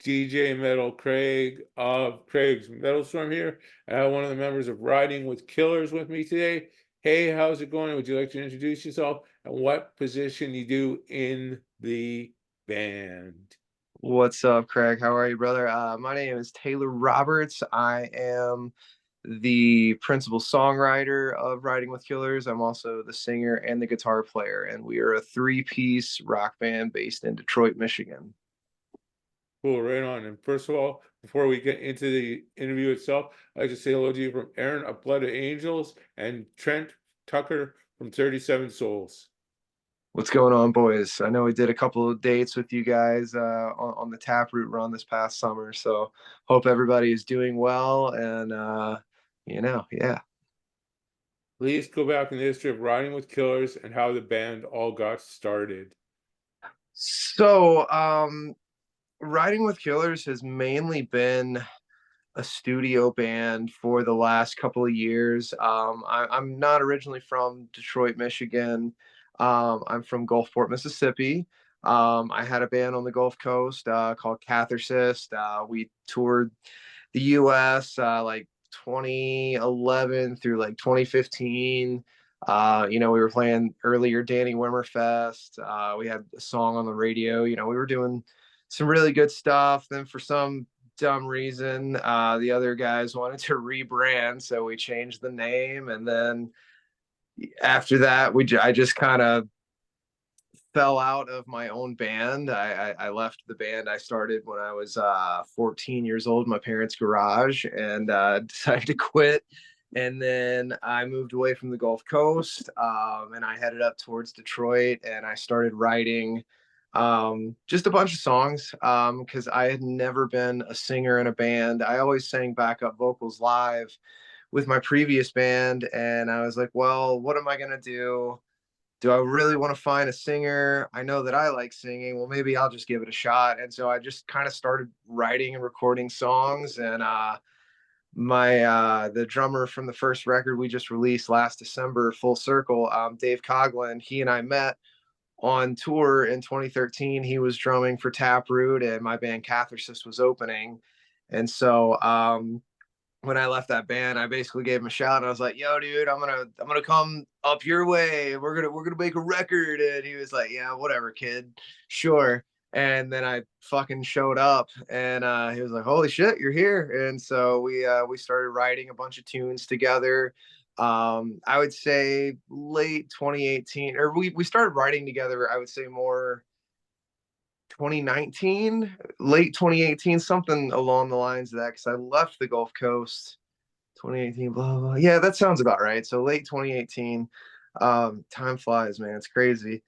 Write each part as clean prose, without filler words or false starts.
DJ Metal Craig of Craig's Metal Storm here. I have one of the members of Riding with Killers with me today. Hey, how's it going? Would you like to introduce yourself and what position you do in the band? What's up, Craig? How are you, brother? My name is Taylor Roberts. I am the principal songwriter of Riding with Killers. I'm also the singer and the guitar player, and we are a three-piece rock band based in Detroit, Michigan. Cool, right on. And first of all, before we get into the interview itself, I'd like to say hello to you from Aaron of Blood of Angels and Trent Tucker from 37 Souls. What's going on, boys? I know we did a couple of dates with you guys on the Taproot run this past summer, so hope everybody is doing well and yeah. Please go back in the history of Riding with Killers and how the band all got started. So, Riding with Killers has mainly been a studio band for the last couple of years. I'm not originally from Detroit, Michigan. I'm from Gulfport, Mississippi. I had a band on the Gulf Coast called Catharsis. We toured the U.S. Like 2011 through like 2015. We were playing earlier Danny Wimmerfest. We had a song on the radio. We were doing some really good stuff. Then for some dumb reason, the other guys wanted to rebrand, so we changed the name. And then after that, I just kind of fell out of my own band. I left the band I started when I was 14 years old in my parents' garage and decided to quit. And then I moved away from the Gulf Coast and I headed up towards Detroit and I started writing just a bunch of songs because I had never been a singer in a band. I always sang backup vocals live with my previous band. And I was like, well, what am I going to do? Do I really want to find a singer? I know that I like singing. Well, maybe I'll just give it a shot. And so I just kind of started writing and recording songs. And my the drummer from the first record we just released last December, Full Circle, Dave Coughlin, he and I met on tour in 2013. He was drumming for Taproot, and my band Catharsis was opening. And so when I left that band, I basically gave him a shout. And I was like, "Yo, dude, I'm gonna come up your way. We're gonna make a record." And he was like, "Yeah, whatever, kid, sure." And then I fucking showed up, and he was like, "Holy shit, you're here!" And so we started writing a bunch of tunes together. I would say late 2018, or we started writing together. I would say more 2019, late 2018, something along the lines of that, because I left the Gulf Coast 2018, blah, blah. Yeah, that sounds about right. So late 2018. Time flies, man. It's crazy.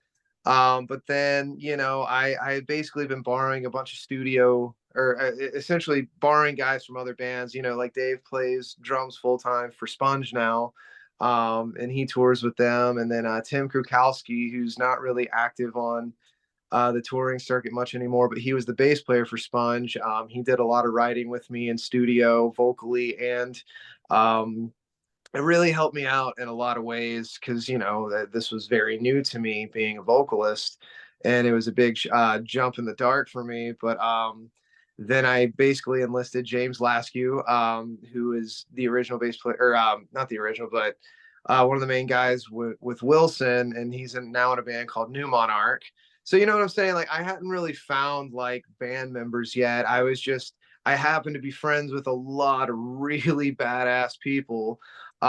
But then, I had basically been borrowing a bunch of studio or essentially borrowing guys from other bands. Like Dave plays drums full time for Sponge now. And he tours with them. And then Tim Krukowski, who's not really active on the touring circuit much anymore, but he was the bass player for Sponge. He did a lot of writing with me in studio, vocally, and it really helped me out in a lot of ways because this was very new to me being a vocalist, and it was a big jump in the dark for me. But then I basically enlisted James Laskew, who is the original bass player, or not the original, but one of the main guys with Wilson, and he's now in a band called New Monarch. So you know what I'm saying? Like I hadn't really found like band members yet. I happened to be friends with a lot of really badass people. We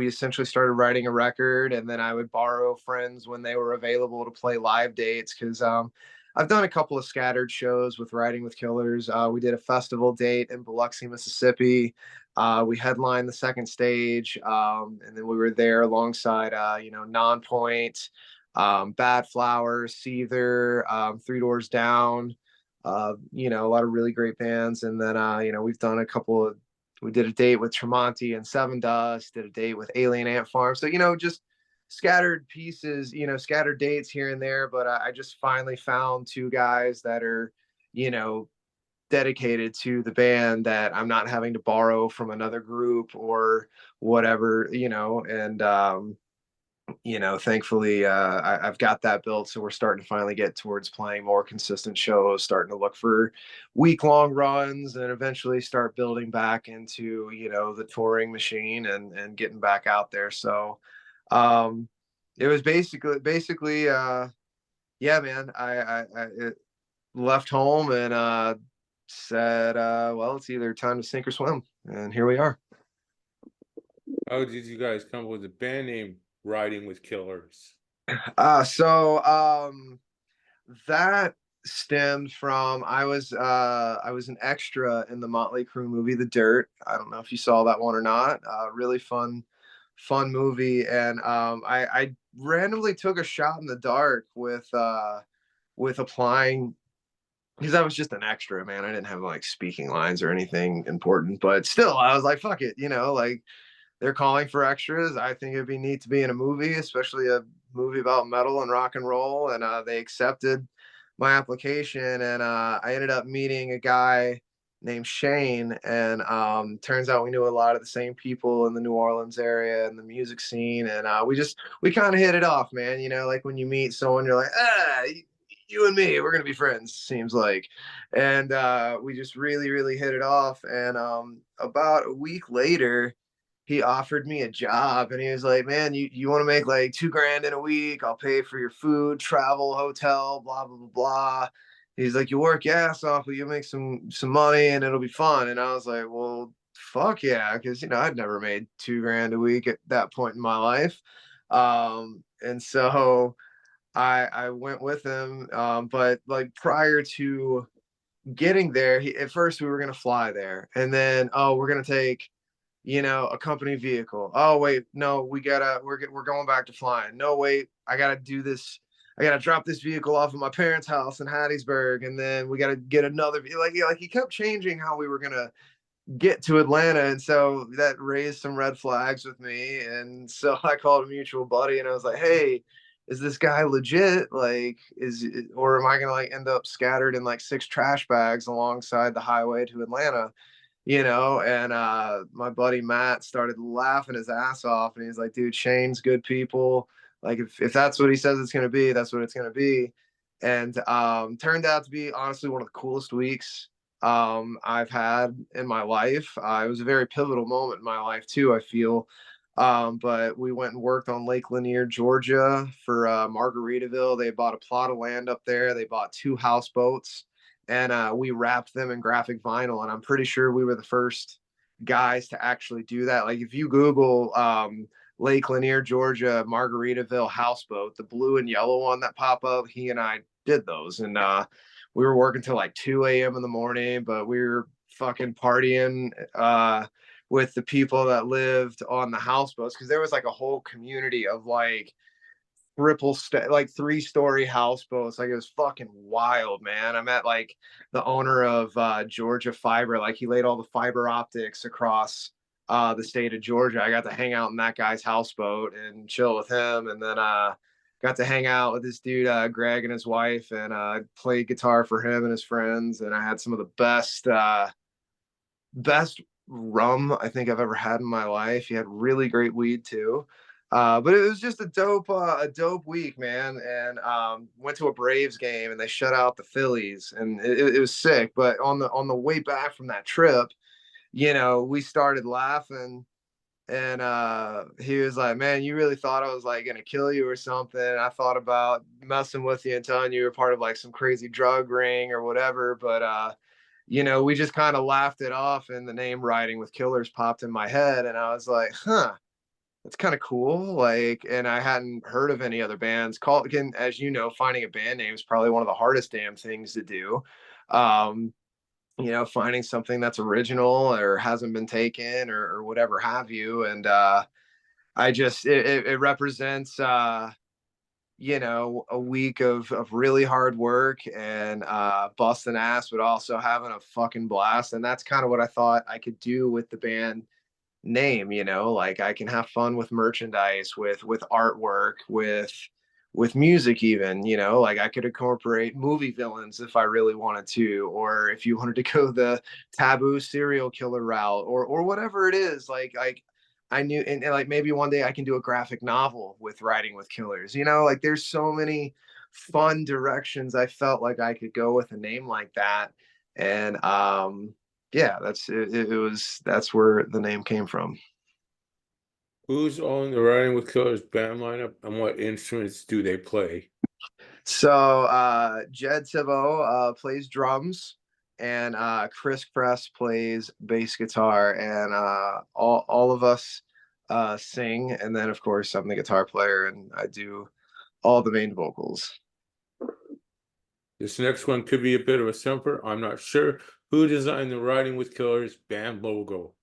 essentially started writing a record, and then I would borrow friends when they were available to play live dates because I've done a couple of scattered shows with Riding with Killers. We did a festival date in Biloxi, Mississippi. We headlined the second stage, and then we were there alongside, Nonpoint, Bad Flowers, Seether, Three Doors Down. A lot of really great bands, and then we've done a couple of. We did a date with Tremonti and Seven Dust. Did a date with Alien Ant Farm. So just scattered pieces, scattered dates here and there. But I just finally found two guys that are, you know, dedicated to the band that I'm not having to borrow from another group or whatever. And Thankfully, I've got that built, so we're starting to finally get towards playing more consistent shows, starting to look for week-long runs, and eventually start building back into the touring machine and getting back out there. So, um, it was basically, yeah, man. I left home and said, well, it's either time to sink or swim, and here we are. How did you guys come up with the band name Riding with Killers? So that stemmed from I was an extra in the Motley Crue movie The Dirt. I don't know if you saw that one or not. Really fun movie, and I randomly took a shot in the dark with applying because I was just an extra, man. I didn't have like speaking lines or anything important, but still, I was like, fuck it, like they're calling for extras. I think it'd be neat to be in a movie, especially a movie about metal and rock and roll. And they accepted my application, and I ended up meeting a guy named Shane. And turns out we knew a lot of the same people in the New Orleans area and the music scene, and we kind of hit it off, man. Like when you meet someone, you're like, you and me, we're gonna be friends. Seems like, and we just really hit it off. And about a week later he offered me a job, and he was like, man, you want to make like 2 grand in a week? I'll pay for your food, travel, hotel, blah, blah, blah, blah. He's like, you work your ass off, but you make some money and it'll be fun. And I was like, well, fuck yeah. Cause I'd never made 2 grand a week at that point in my life. And so I went with him. But like prior to getting there, at first we were going to fly there, and then, oh, we're going to take a company vehicle. Oh wait, no, we're going back to flying. No wait, I gotta do this. I gotta drop this vehicle off at my parents' house in Hattiesburg, and then we gotta get another. Like he kept changing how we were gonna get to Atlanta, and so that raised some red flags with me. And so I called a mutual buddy, and I was like, hey. Is this guy legit? Like, or am I gonna like end up scattered in like 6 trash bags alongside the highway to Atlanta? And my buddy Matt started laughing his ass off, and he's like, dude, Shane's good people. Like, if that's what he says it's going to be, that's what it's going to be. And turned out to be honestly one of the coolest weeks I've had in my life. It was a very pivotal moment in my life too, I feel. But we went and worked on Lake Lanier, Georgia for Margaritaville. They bought a plot of land up there. They bought 2 houseboats, and we wrapped them in graphic vinyl. And I'm pretty sure we were the first guys to actually do that. Like if you Google Lake Lanier, Georgia, Margaritaville houseboat, the blue and yellow one that pop up, he and I did those. And we were working till like 2 a.m. in the morning, but we were fucking partying with the people that lived on the houseboats, because there was like a whole community of like like 3-story houseboats. Like it was fucking wild, man. I met like the owner of Georgia Fiber. Like he laid all the fiber optics across the state of Georgia. I got to hang out in that guy's houseboat and chill with him, and then got to hang out with this dude Greg and his wife, and play guitar for him and his friends. And I had some of the best rum I think I've ever had in my life. He had really great weed too. But it was just a dope week, man. And went to a Braves game and they shut out the Phillies, and it was sick. But on the way back from that trip, we started laughing, and he was like, man, you really thought I was like gonna kill you or something. I thought about messing with you and telling you were part of like some crazy drug ring or whatever. But we just kind of laughed it off, and the name Riding with Killers popped in my head, and I was like, huh, that's kind of cool. Like, and I hadn't heard of any other bands. Again, as you know, finding a band name is probably one of the hardest damn things to do. Um, finding something that's original or hasn't been taken, or whatever have you. And I just it represents a week of really hard work and busting ass, but also having a fucking blast. And that's kind of what I thought I could do with the band name. Like I can have fun with merchandise, with artwork, with music even. Like I could incorporate movie villains if I really wanted to, or if you wanted to go the taboo serial killer route, or whatever it is. Like I knew, and like maybe one day I can do a graphic novel with Riding with Killers. You know, like there's so many fun directions I felt like I could go with a name like that. And yeah, it was that's where the name came from. Who's on the Riding with Killers band lineup and what instruments do they play? So Jed Thibault plays drums, and Chris Press plays bass guitar, and all of us sing. And then of course I'm the guitar player, and I do all the main vocals. This next one could be a bit of a stumper. I'm not sure. Who designed the Riding with Killers band logo?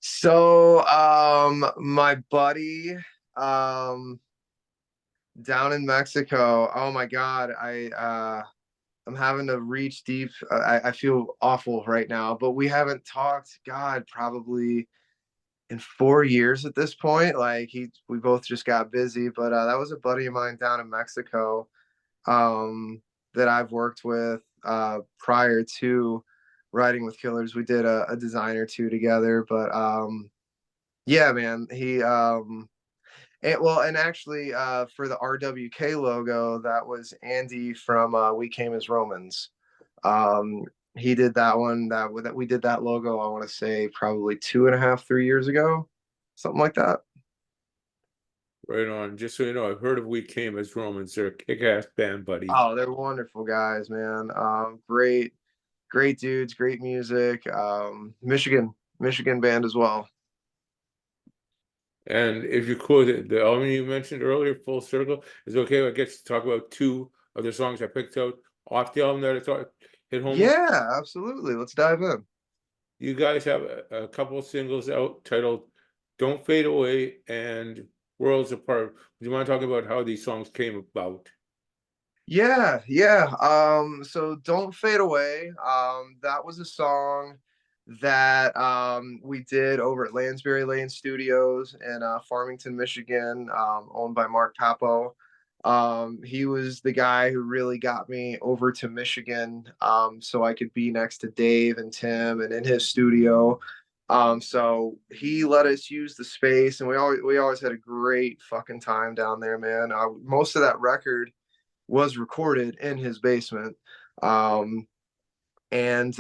So my buddy um, down in Mexico. Oh my God, I'm having to reach deep. I feel awful right now, but we haven't talked. God, probably in 4 years at this point. Like we both just got busy. But that was a buddy of mine down in Mexico um, that I've worked with prior to Riding with Killers. We did a design or two together, but yeah, man, and actually for the RWK logo, that was Andy from We Came as Romans. Um, he did that one that we did that logo. I want to say probably 2.5, 3 years ago, something like that. Right on. Just so you know, I've heard of We Came as Romans. They're a kick-ass band, buddy. Oh, they're wonderful guys, man. Great dudes, great music. Michigan band as well. And if you could, the album you mentioned earlier, Full Circle, is okay. I guess to talk about two of the songs I picked out off the album that I thought hit home with. Yeah, absolutely. Let's dive in. You guys have a couple of singles out titled "Don't Fade Away" and "Worlds Apart." Do you mind talking about how these songs came about? Yeah, yeah. So Don't Fade Away. That was a song that we did over at Lansbury Lane Studios in Farmington, Michigan, owned by Mark Papo. He was the guy who really got me over to Michigan, so I could be next to Dave and Tim and in his studio. So he let us use the space, and we always had a great fucking time down there, man. Most of that record was recorded in his basement. Um, and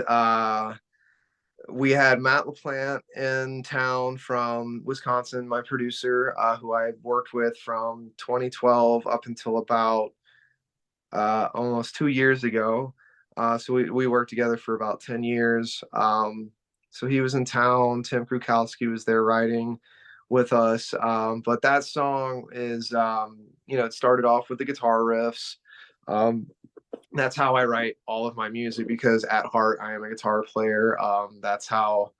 we had Matt LaPlante in town from Wisconsin, my producer, who I worked with from 2012 up until about almost 2 years ago. So we worked together for about 10 years. So he was in town. Tim Krukowski was there writing with us. But that song is, it started off with the guitar riffs. Um, that's how I write all of my music because at heart I am a guitar player. That's how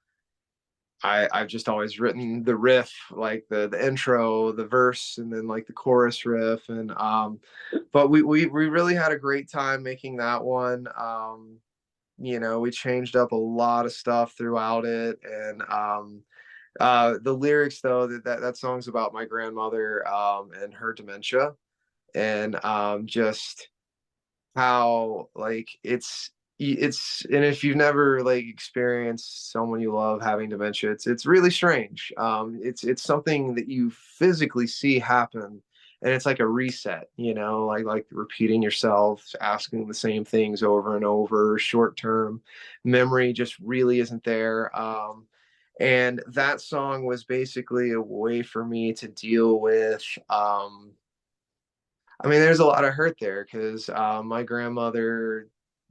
I've just always written the riff, like the intro, the verse, and then like the chorus riff. And but we really had a great time making that one. We changed up a lot of stuff throughout it, and the lyrics though that song's about my grandmother and her dementia, and just how like and if you've never like experienced someone you love having dementia, it's really strange. It's something that you physically see happen, and it's like a reset, like repeating yourself, asking the same things over and over. Short term memory just really isn't there. And that song was basically a way for me to deal with there's a lot of hurt there because my grandmother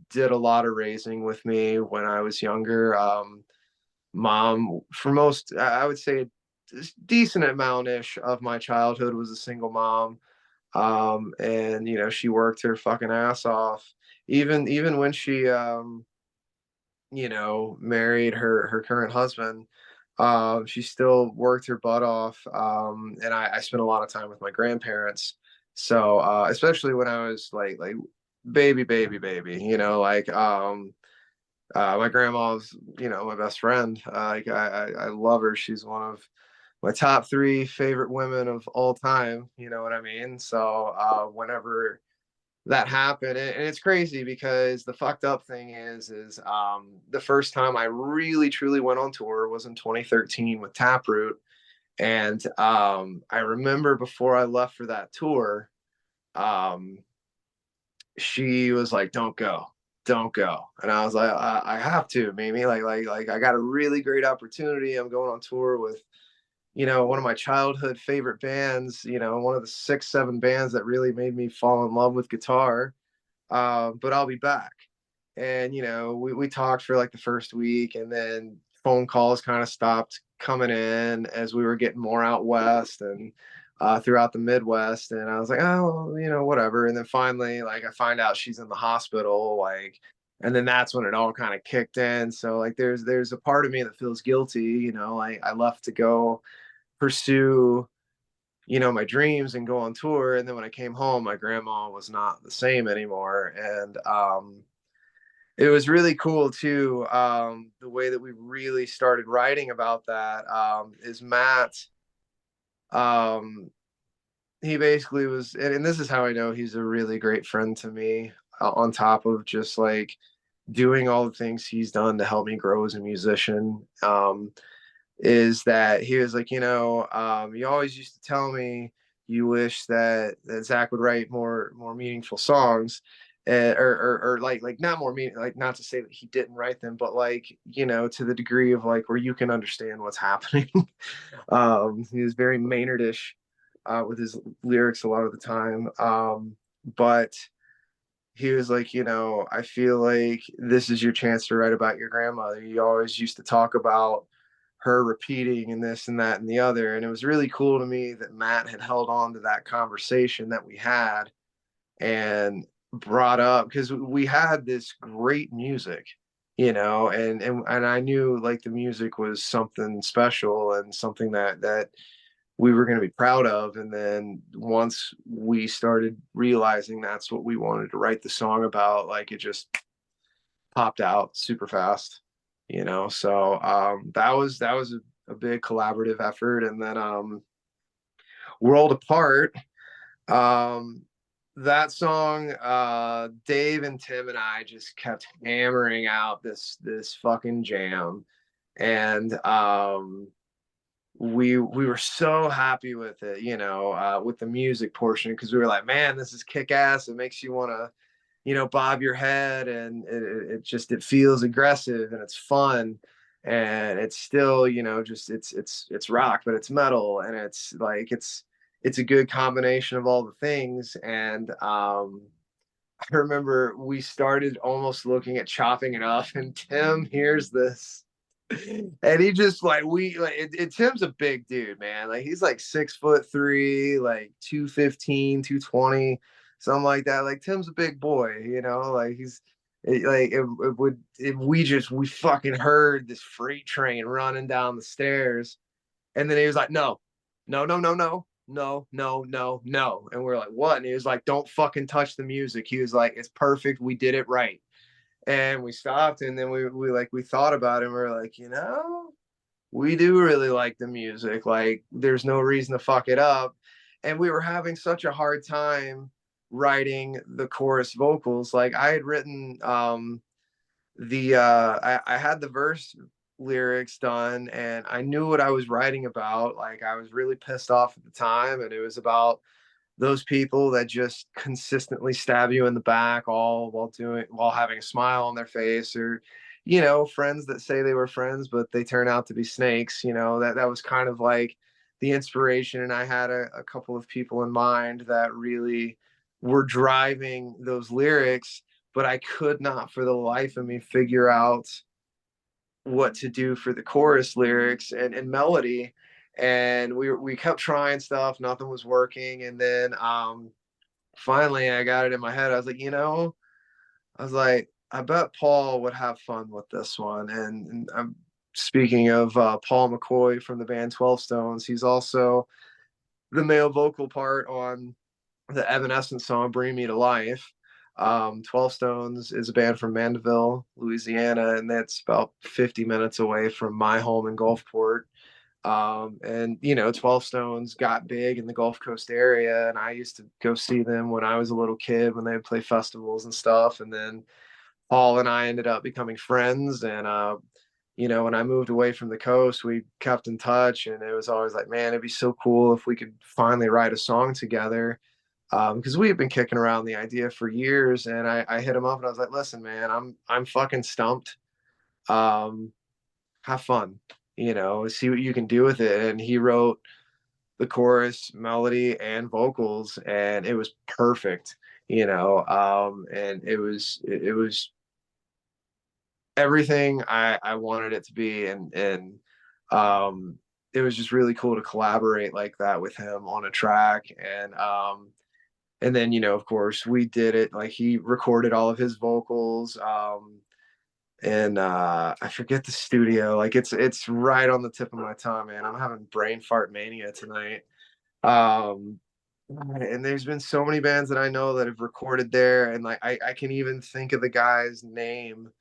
did a lot of raising with me when I was younger. Mom, for most, I would say, a decent amount ish of my childhood was a single mom. And she worked her fucking ass off. Even when she married her current husband, she still worked her butt off. And I spent a lot of time with my grandparents. So especially when I was like baby, my grandma's, my best friend. Like I love her. She's one of my top three favorite women of all time. You know what I mean? So whenever that happened. And it's crazy because the fucked up thing is the first time I really truly went on tour was in 2013 with Taproot. And I remember before I left for that tour, um, she was like, "Don't go, don't go," and I was like, "I have to, Mimi. Like, I got a really great opportunity. I'm going on tour with, one of my childhood favorite bands. One of the 6, 7 bands that really made me fall in love with guitar. But I'll be back." And we talked for like the first week, and then phone calls kind of stopped coming in as we were getting more out west and throughout the Midwest. And I was like, oh, well, whatever. And then finally, like, I find out she's in the hospital, like, and then that's when it all kind of kicked in. So like, there's a part of me that feels guilty. Like, I left to go pursue my dreams and go on tour. And then when I came home, my grandma was not the same anymore. And it was really cool too. The way that we really started writing about that is Matt. Um, he basically was, and this is how I know he's a really great friend to me, on top of just like doing all the things he's done to help me grow as a musician. Is that he was like, you always used to tell me you wish that Zach would write more meaningful songs, or like not more meaning, like, not to say that he didn't write them, but like, to the degree of like where you can understand what's happening. He was very Maynardish with his lyrics a lot of the time, but he was like, I feel like this is your chance to write about your grandmother. You always used to talk about her repeating and this and that and the other. And it was really cool to me that Matt had held on to that conversation that we had and brought up, because we had this great music, and I knew like the music was something special and something that we were going to be proud of. And then once we started realizing that's what we wanted to write the song about, like, it just popped out super fast, so that was a big collaborative effort. And then World Apart, um that song, Dave and Tim and I just kept hammering out this fucking jam. And we were so happy with it, with the music portion, because we were like, man, this is kick ass. It makes you want to, bob your head, and it feels aggressive and it's fun. And it's still, just it's rock, but it's metal, and it's like it's a good combination of all the things. And I remember we started almost looking at chopping it up, and Tim hears this, and he just like, Tim's a big dude, man. Like, he's like 6'3", like 215, 220, something like that. Like, Tim's a big boy, like he's like, it would if we fucking heard this freight train running down the stairs. And then he was like, no, no, no, no, no, no, no, no, no. And we're like, what? And he was like, don't fucking touch the music. He was like, it's perfect. We did it right. And we stopped, and then we thought about it, and we are like, we do really like the music. Like, there's no reason to fuck it up. And we were having such a hard time writing the chorus vocals. Like, I had written I had the verse lyrics done, and I knew what I was writing about. Like, I was really pissed off at the time, and it was about those people that just consistently stab you in the back, all while having a smile on their face, or friends that say they were friends but they turn out to be snakes. That was kind of like the inspiration. And I had a couple of people in mind that really were driving those lyrics, but I could not for the life of me figure out what to do for the chorus lyrics and melody. And we kept trying stuff, nothing was working. And then finally I got it in my head. I was like, I bet Paul would have fun with this one. And I'm speaking of Paul McCoy from the band 12 Stones. He's also the male vocal part on the Evanescence song "Bring Me to Life." 12 Stones is a band from Mandeville, Louisiana, and that's about 50 minutes away from my home in Gulfport. And you know, 12 Stones got big in the Gulf Coast area, and I used to go see them when I was a little kid when they would play festivals and stuff. And then Paul and I ended up becoming friends, and you know, when I moved away from the coast, we kept in touch, and it was always like, man, it'd be so cool if we could finally write a song together. Because we had been kicking around the idea for years, and I hit him up and I was like, listen, man, I'm fucking stumped. Um, have fun, you know, see what you can do with it. And he wrote the chorus, melody, and vocals, and it was perfect, you know. And it was everything I wanted it to be, and it was just really cool to collaborate like that with him on a track. And then, you know, of course, we did it like he recorded all of his vocals. And I forget the studio. Like it's right on the tip of my tongue, man. I'm having brain fart mania tonight. Um, and there's been so many bands that I know that have recorded there, and like I can even think of the guy's name.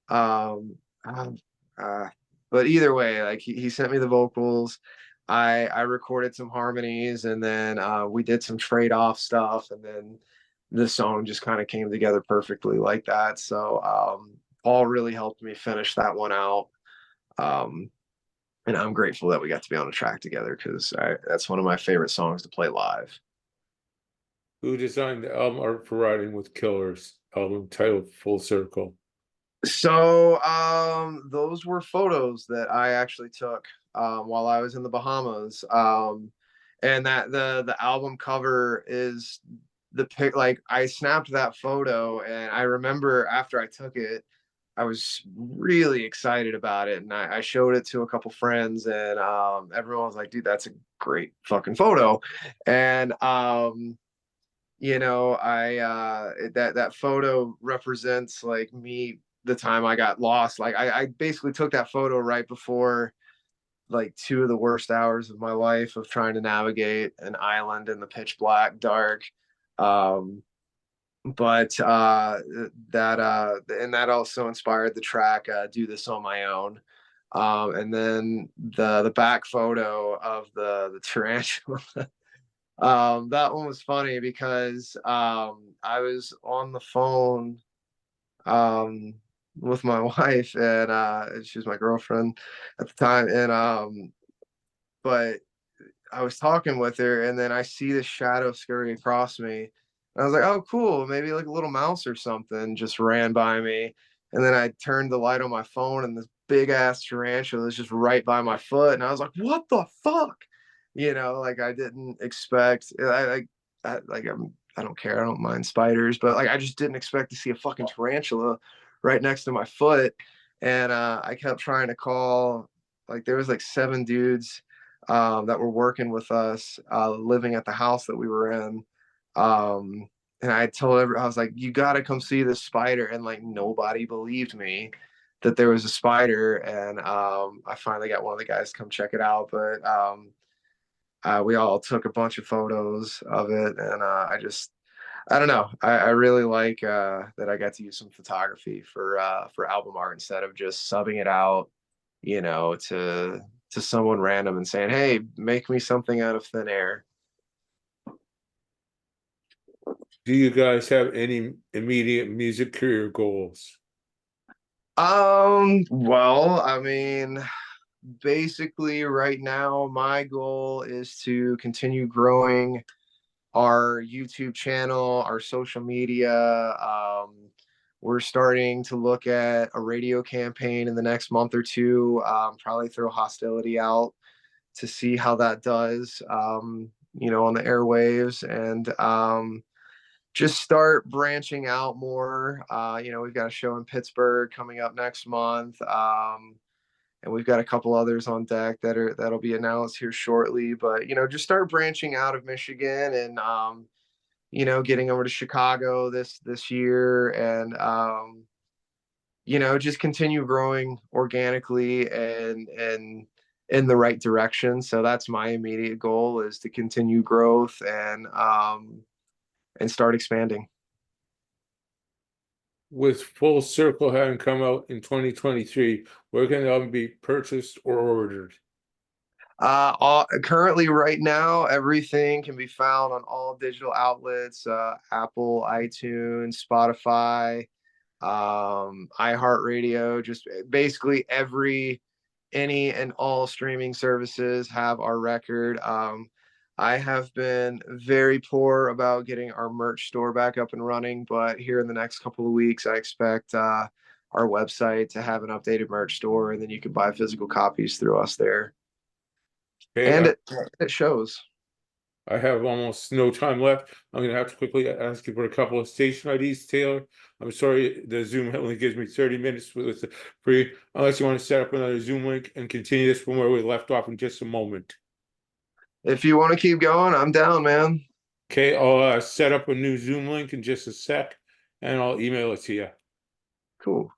Um, um, uh, but either way, like he sent me the vocals. I recorded some harmonies, and then we did some trade off stuff, and then the song just kind of came together perfectly like that. So Paul really helped me finish that one out. Um, and I'm grateful that we got to be on a track together because that's one of my favorite songs to play live. Who designed the album art for Riding with Killers, album titled Full Circle? So those were photos that I actually took while I was in the Bahamas. And that the album cover is the pic. Like I snapped that photo, and I remember after I took it, I was really excited about it, and I showed it to a couple friends, and everyone was like, "Dude, that's a great fucking photo." And you know, I that photo represents like me the time I got lost. Like I basically took that photo right before like two of the worst hours of my life of trying to navigate an island in the pitch black dark. Um, but that and that also inspired the track "Do This on My Own." And then the back photo of the tarantula. That one was funny because I was on the phone um, with my wife, and she was my girlfriend at the time, and but I was talking with her, and then I see this shadow scurry across me. And I was like, "Oh, cool! Maybe like a little mouse or something just ran by me." And then I turned the light on my phone, and this big ass tarantula was just right by my foot. And I was like, "What the fuck?" You know, like I didn't expect. I don't care. I don't mind spiders, but like I just didn't expect to see a fucking tarantula right next to my foot. And I kept trying to call. Like there was like seven dudes that were working with us, living at the house that we were in. And I told everyone, I was like, you got to come see this spider. And like nobody believed me that there was a spider. And I finally got one of the guys to come check it out. But we all took a bunch of photos of it. And I don't know. I really like that I got to use some photography for album art instead of just subbing it out, you know, to someone random and saying, "Hey, make me something out of thin air." Do you guys have any immediate music career goals? Well, I mean, basically right now my goal is to continue growing our YouTube channel, our social media. We're starting to look at a radio campaign in the next month or two. Probably throw hostility out to see how that does, you know, on the airwaves, and just start branching out more. You know, we've got a show in Pittsburgh coming up next month, and we've got a couple others on deck that'll be announced here shortly. But you know, just start branching out of Michigan, and you know, getting over to Chicago this year, and you know, just continue growing organically and in the right direction. So that's my immediate goal, is to continue growth and start expanding. With Full Circle having come out in 2023, where can the album be purchased or ordered? Currently, right now, everything can be found on all digital outlets: Apple, iTunes, Spotify, iHeartRadio. Just basically any and all streaming services have our record. I have been very poor about getting our merch store back up and running, but here in the next couple of weeks, I expect our website to have an updated merch store, and then you can buy physical copies through us there. Okay, And it shows. I have almost no time left. I'm gonna have to quickly ask you for a couple of station IDs, Taylor. I'm sorry, the Zoom only gives me 30 minutes with the free, unless you want to set up another Zoom link and continue this from where we left off in just a moment. If you want to keep going, I'm down, man. Okay, I'll set up a new Zoom link in just a sec, and I'll email it to you. Cool.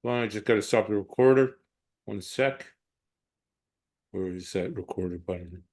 Well, I just gotta stop the recorder. 1 sec. Where is that recorder button?